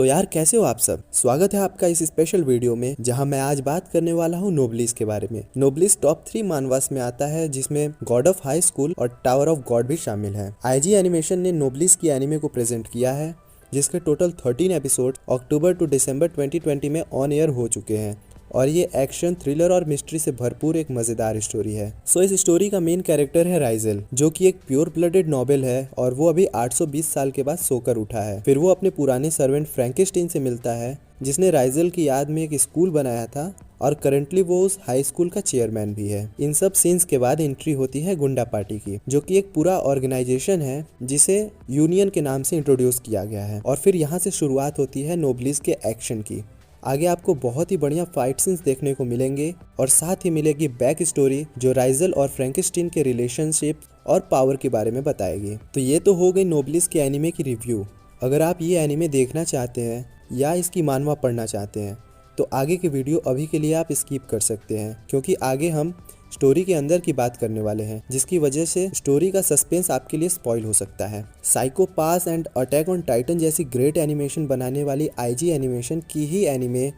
तो यार कैसे हो आप सब। स्वागत है आपका इस स्पेशल वीडियो में जहां मैं आज बात करने वाला हूं नोब्लिस के बारे में। नोब्लिस टॉप 3 मानवास में आता है जिसमें गॉड ऑफ हाई स्कूल और टावर ऑफ गॉड भी शामिल है। आईजी एनिमेशन ने नोब्लिस की एनिमे को प्रेजेंट किया है जिसके टोटल 13 एपिसोड अक्टूबर टू दिसंबर 2020 में ऑन एयर हो चुके हैं और ये एक्शन, थ्रिलर और मिस्ट्री से भरपूर एक मजेदार स्टोरी है। इस स्टोरी का मेन कैरेक्टर है राइजेल, जो कि एक प्योर ब्लडेड नोबल है और वो अभी 820 साल के बाद सोकर उठा है। फिर वो अपने पुराने सर्वेंट फ्रैंकेस्टीन से मिलता है जिसने राइजेल की याद में एक स्कूल बनाया था और करंटली वो उस हाई स्कूल का चेयरमैन भी है। इन सब सीन्स के बाद एंट्री होती है गुंडा पार्टी की, जो कि एक पूरा ऑर्गेनाइजेशन है जिसे यूनियन के नाम से इंट्रोड्यूस किया गया है। और फिर यहाँ से शुरुआत होती है नोब्लिस के एक्शन की। आगे आपको बहुत ही बढ़िया फाइट सीन्स देखने को मिलेंगे और साथ ही मिलेगी बैक स्टोरी जो राइजेल और फ्रैंकेस्टीन के रिलेशनशिप और पावर के बारे में बताएगी। तो ये तो हो गई नोब्लिस के एनिमे की रिव्यू। अगर आप ये एनिमे देखना चाहते हैं या इसकी मानवा पढ़ना चाहते हैं तो आगे की वीडियो अभी के लिए आप स्किप कर सकते हैं, क्योंकि आगे हम स्टोरी के अंदर की बात करने वाले हैं जिसकी वजह से स्टोरी का सस्पेंस आपके लिए स्पॉइल हो सकता है। Psycho Pass and Attack on Titan जैसी ग्रेट एनिमेशन बनाने वाली आईजी एनिमेशन की ही एनिमे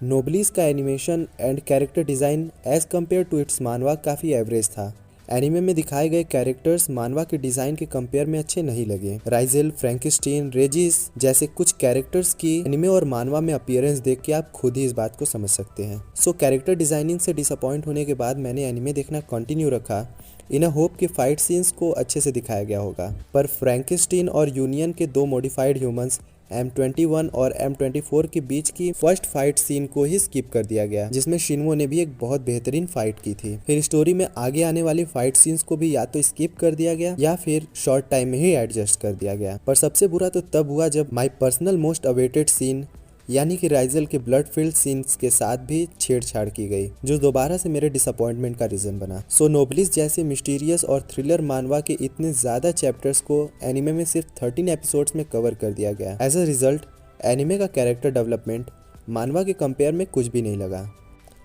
नोब्लिस का animation and character design as compare to its manhwa काफ़ी एवरेज था। एनिमे में दिखाए गए कैरेक्टर्स मानवा के डिजाइन के कंपेयर में अच्छे नहीं लगे। राइजेल, फ्रैंकेस्टीन, रेजिस जैसे कुछ कैरेक्टर्स की एनिमे और मानवा में अपीयरेंस देख के आप खुद ही इस बात को समझ सकते हैं। कैरेक्टर डिजाइनिंग से डिसअपॉइंट होने के बाद मैंने एनिमे देखना कंटिन्यू रखा इन अ होप कि फाइट सीन्स को अच्छे से दिखाया गया होगा। पर फ्रैंकेस्टीन और यूनियन के दो मॉडिफाइड ह्यूमंस M21 और M24 के बीच की फर्स्ट फाइट सीन को ही स्किप कर दिया गया, जिसमें शिनवो ने भी एक बहुत बेहतरीन फाइट की थी। फिर स्टोरी में आगे आने वाली फाइट सीन्स को भी या तो स्किप कर दिया गया या फिर शॉर्ट टाइम में ही एडजस्ट कर दिया गया। पर सबसे बुरा तो तब हुआ जब my personal most awaited scene यानी कि राइजेल के ब्लड फील्ड सीन्स के साथ भी छेड़छाड़ की गई, जो दोबारा से मेरे डिसअपॉइंटमेंट का रीजन बना। नोब्लिस जैसे मिस्टीरियस और थ्रिलर मानवा के इतने ज्यादा चैप्टर्स को एनिमे में सिर्फ 13 एपिसोड्स में कवर कर दिया गया। एज अ रिजल्ट एनिमे का कैरेक्टर डेवलपमेंट मानवा के कंपेयर में कुछ भी नहीं लगा।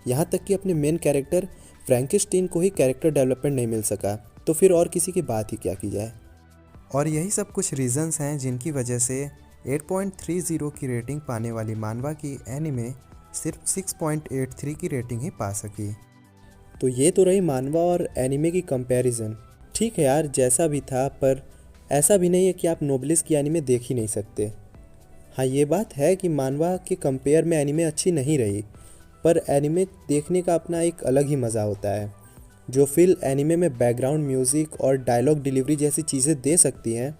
यहाँ तक कि अपने मेन कैरेक्टर फ्रैंकेस्टीन को ही कैरेक्टर डेवलपमेंट नहीं मिल सका, तो फिर और किसी की बात ही क्या की जाए। और यही सब कुछ रीजंस हैं जिनकी वजह से 8.30 की रेटिंग पाने वाली मानवा की एनिमे सिर्फ 6.83 की रेटिंग ही पा सकी। तो ये तो रही मानवा और एनिमे की कंपैरिजन। ठीक है यार, जैसा भी था, पर ऐसा भी नहीं है कि आप नोब्लिस की एनिमे देख ही नहीं सकते। हाँ, ये बात है कि मानवा के कंपेयर में एनिमे अच्छी नहीं रही, पर एनिमे देखने का अपना एक अलग ही मज़ा होता है। जो फील एनिमे में बैकग्राउंड म्यूज़िक और डायलॉग डिलीवरी जैसी चीज़ें दे सकती हैं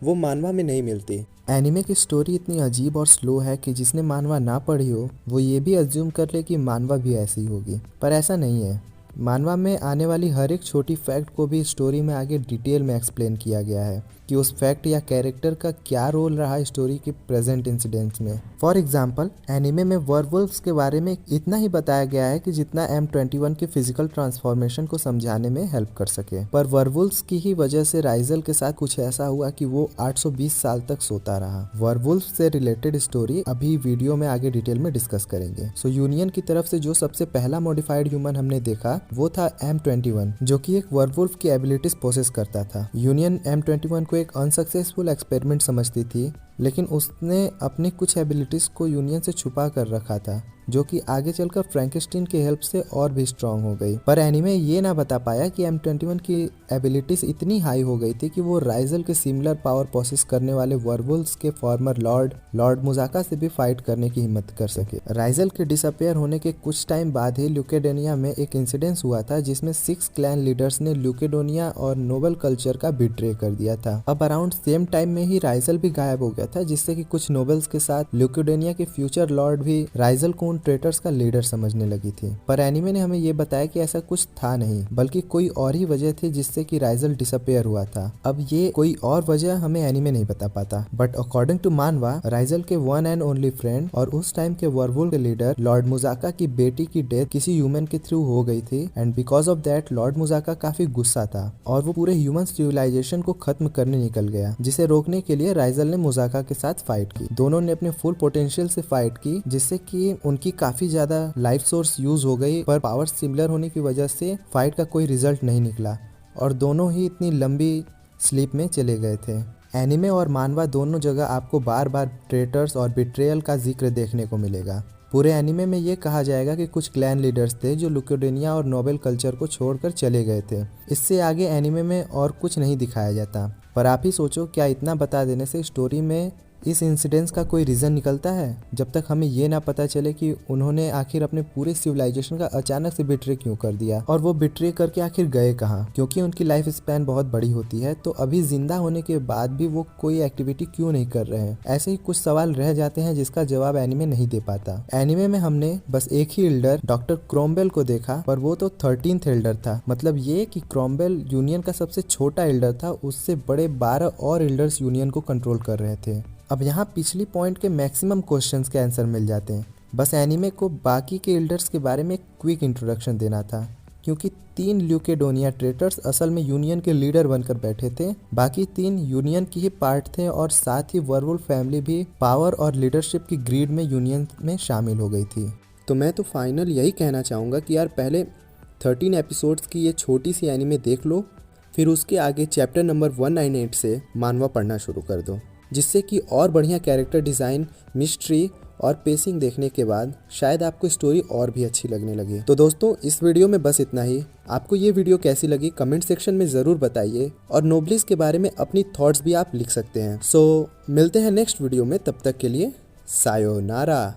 वो मानवा में नहीं मिलती। एनिमे की स्टोरी इतनी अजीब और स्लो है कि जिसने मानवा ना पढ़ी हो वो ये भी अज्यूम कर ले कि मानवा भी ऐसी होगी, पर ऐसा नहीं है। मानवा में आने वाली हर एक छोटी फैक्ट को भी स्टोरी में आगे डिटेल में एक्सप्लेन किया गया है कि उस फैक्ट या कैरेक्टर का क्या रोल रहा स्टोरी के प्रेजेंट इंसिडेंट्स में। फॉर एग्जाम्पल, एनिमे में वर्वुल्फ्स के बारे में इतना ही बताया गया है कि जितना M21 के फिजिकल ट्रांसफॉर्मेशन को समझाने में हेल्प कर सके। पर वर्वुल्फ्स की ही वजह से राइजेल के साथ कुछ ऐसा हुआ कि वो 820 साल तक सोता रहा। वर्वुल्फ्स से रिलेटेड स्टोरी अभी वीडियो में आगे डिटेल में डिस्कस करेंगे। यूनियन की तरफ से जो सबसे पहला मॉडिफाइड ह्यूमन हमने देखा वो था M21, जो कि एक वर्वुल्फ की एबिलिटीज पोसेस करता था। यूनियन M21 को एक अनसक्सेसफुल एक्सपेरिमेंट समझती थी, लेकिन उसने अपनी कुछ एबिलिटीज को यूनियन से छुपा कर रखा था, जो कि आगे चलकर फ्रैंकेस्टीन की हेल्प से और भी स्ट्रांग हो गई। पर एनिमे ये ना बता पाया कि M21 की एबिलिटीज इतनी हाई हो गई थी कि वो राइजेल के सिमिलर पावर प्रोसेस करने वाले वर्वुल्फ्स के फॉर्मर लॉर्ड मुजाका से भी फाइट करने की हिम्मत कर सके। राइजेल के डिसअपियर होने के कुछ टाइम बाद ही ल्यूकेडोनिया में एक इंसिडेंस हुआ था जिसमें 6 क्लैन लीडर्स ने ल्यूकेडोनिया और नोबल कल्चर का बिट्रे कर दिया था। अब अराउंड सेम टाइम में ही राइजेल भी गायब हो गया था, जिससे कि कुछ नोबल्स के साथ ल्यूकेडोनिया के फ्यूचर लॉर्ड भी राइजेल को ट्रेटर्स का लीडर समझने लगी थी। पर एनिमे ने हमें ये बताया कि ऐसा कुछ था नहीं, बल्कि कोई और ही वजह थी जिससे कि राइजेल डिसअपियर हुआ था। अब ये कोई और वजह हमें एनिमे नहीं बता पाता, बट अकॉर्डिंग टू मानवा राइजेल के वन एंड ओनली फ्रेंड और उस टाइम के वर्वुल्फ के लीडर लॉर्ड मुजाका की बेटी की डेथ किसी ह्यूमन के थ्रू हो गई थी, and because of that lord मुजाका काफी गुस्सा था और वो पूरे ह्यूमन सिविलाइजेशन को खत्म करने निकल गया, जिसे रोकने के लिए राइजेल ने मुजाका के साथ फाइट की। दोनों ने अपने फुल पोटेंशियल से फाइट की, जिससे कि उनकी काफी ज्यादा लाइफ सोर्स यूज हो गई, पर पावर सिमिलर होने की वजह से फाइट का कोई रिजल्ट नहीं निकला और दोनों ही इतनी लंबी स्लीप में चले गए थे। एनिमे और मानवा दोनों जगह आपको बार बार ट्रेटर्स और बिट्रेयल का जिक्र देखने को मिलेगा। पूरे एनिमे में ये कहा जाएगा कि कुछ क्लैन लीडर्स थे जो ल्यूकेडोनिया और नोबल कल्चर को छोड़कर चले गए थे। इससे आगे एनिमे में और कुछ नहीं दिखाया जाता। पर आप ही सोचो, क्या इतना बता देने से स्टोरी में इस इंसिडेंस का कोई रीज़न निकलता है? जब तक हमें ये ना पता चले कि उन्होंने आखिर अपने पूरे सिविलाइजेशन का अचानक से बिट्रे क्यों कर दिया और वो बिट्रे करके आखिर गए कहाँ। क्योंकि उनकी लाइफ स्पैन बहुत बड़ी होती है, तो अभी जिंदा होने के बाद भी वो कोई एक्टिविटी क्यों नहीं कर रहे हैं। ऐसे ही कुछ सवाल रह जाते हैं जिसका जवाब एनिमे नहीं दे पाता। एनिमे में हमने बस एक ही एल्डर डॉक्टर क्रोमवेल को देखा, पर वो तो 13th एल्डर था। मतलब ये कि क्रोमवेल यूनियन का सबसे छोटा एल्डर था, उससे बड़े 12 और एल्डर्स यूनियन को कंट्रोल कर रहे थे। अब यहाँ पिछली पॉइंट के मैक्सिमम क्वेश्चंस के आंसर मिल जाते हैं। बस एनिमे को बाकी के एल्डर्स के बारे में एक क्विक इंट्रोडक्शन देना था, क्योंकि 3 ल्यूकेडोनिया ट्रेटर्स असल में यूनियन के लीडर बनकर बैठे थे। बाकी 3 यूनियन की ही पार्ट थे और साथ ही वर्वुल्फ फैमिली भी पावर और लीडरशिप की ग्रीड में यूनियन में शामिल हो गई थी। तो मैं तो फाइनल यही कहना चाहूँगा कि यार पहले 13 एपिसोड्स की ये छोटी सी एनिमे देख लो, फिर उसके आगे चैप्टर नंबर 198 से मानवा पढ़ना शुरू कर दो, जिससे कि और बढ़िया कैरेक्टर डिज़ाइन, मिस्ट्री और पेसिंग देखने के बाद शायद आपको स्टोरी और भी अच्छी लगने लगे। तो दोस्तों, इस वीडियो में बस इतना ही। आपको ये वीडियो कैसी लगी कमेंट सेक्शन में ज़रूर बताइए और नोब्लिस के बारे में अपनी थॉट्स भी आप लिख सकते हैं। सो मिलते हैं नेक्स्ट वीडियो में, तब तक के लिए सायोनारा।